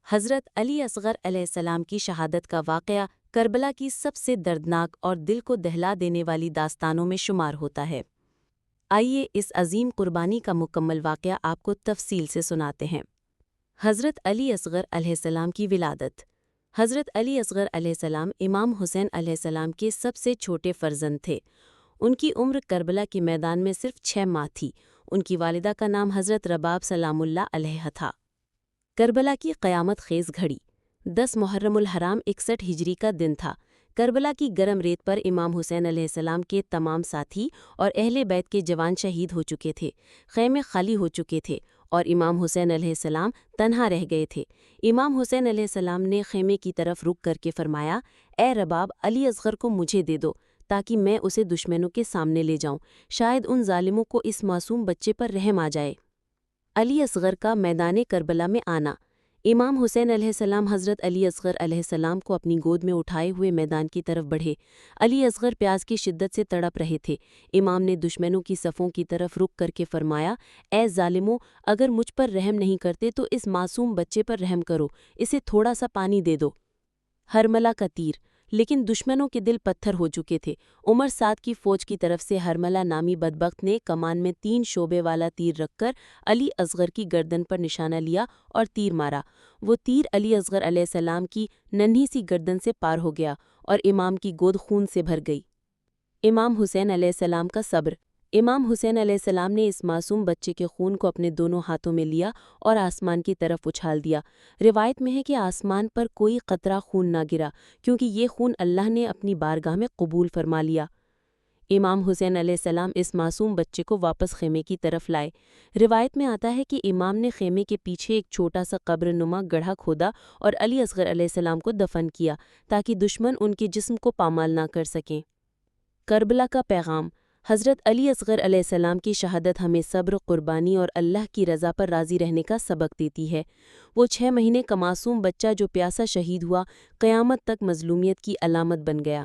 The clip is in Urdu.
حضرت علی اصغر علیہ السلام کی شہادت کا واقعہ کربلا کی سب سے دردناک اور دل کو دہلا دینے والی داستانوں میں شمار ہوتا ہے۔ آئیے اس عظیم قربانی کا مکمل واقعہ آپ کو تفصیل سے سناتے ہیں۔ حضرت علی اصغر علیہ السلام کی ولادت۔ حضرت علی اصغر علیہ السلام امام حسین علیہ السلام کے سب سے چھوٹے فرزند تھے۔ ان کی عمر کربلا کے میدان میں صرف 6 ماہ تھی۔ ان کی والدہ کا نام حضرت رباب سلام اللہ علیہ تھا۔ کربلا کی قیامت خیز گھڑی 10 محرم الحرام 61 ہجری کا دن تھا۔ کربلا کی گرم ریت پر امام حسین علیہ السلام کے تمام ساتھی اور اہل بیت کے جوان شہید ہو چکے تھے، خیمے خالی ہو چکے تھے اور امام حسین علیہ السلام تنہا رہ گئے تھے۔ امام حسین علیہ السلام نے خیمے کی طرف رک کر کے فرمایا، اے رباب، علی اصغر کو مجھے دے دو تاکہ میں اسے دشمنوں کے سامنے لے جاؤں، شاید ان ظالموں کو اس معصوم بچے پر رحم آ جائے۔ علی اصغر کا میدان کربلا میں آنا۔ امام حسین علیہ السلام حضرت علی اصغر علیہ السلام کو اپنی گود میں اٹھائے ہوئے میدان کی طرف بڑھے۔ علی اصغر پیاس کی شدت سے تڑپ رہے تھے۔ امام نے دشمنوں کی صفوں کی طرف رک کر کے فرمایا، اے ظالموں، اگر مجھ پر رحم نہیں کرتے تو اس معصوم بچے پر رحم کرو، اسے تھوڑا سا پانی دے دو۔ ہرملہ کا تیر۔ لیکن دشمنوں کے دل پتھر ہو چکے تھے۔ عمر سعد کی فوج کی طرف سے ہرملہ نامی بدبخت نے کمان میں 3 شعبے والا تیر رکھ کر علی اصغر کی گردن پر نشانہ لیا اور تیر مارا۔ وہ تیر علی اصغر علیہ السلام کی ننھی سی گردن سے پار ہو گیا اور امام کی گود خون سے بھر گئی۔ امام حسین علیہ السلام کا صبر۔ امام حسین علیہ السلام نے اس معصوم بچے کے خون کو اپنے دونوں ہاتھوں میں لیا اور آسمان کی طرف اچھال دیا۔ روایت میں ہے کہ آسمان پر کوئی قطرہ خون نہ گرا، کیونکہ یہ خون اللہ نے اپنی بارگاہ میں قبول فرما لیا۔ امام حسین علیہ السلام اس معصوم بچے کو واپس خیمے کی طرف لائے۔ روایت میں آتا ہے کہ امام نے خیمے کے پیچھے ایک چھوٹا سا قبر نما گڑھا کھودا اور علی اصغر علیہ السلام کو دفن کیا تاکہ دشمن ان کے جسم کو پامال نہ کر سکیں۔ کربلا کا پیغام۔ حضرت علی اصغر علیہ السلام کی شہادت ہمیں صبر، قربانی اور اللہ کی رضا پر راضی رہنے کا سبق دیتی ہے۔ وہ 6 مہینے کا معصوم بچہ جو پیاسا شہید ہوا، قیامت تک مظلومیت کی علامت بن گیا۔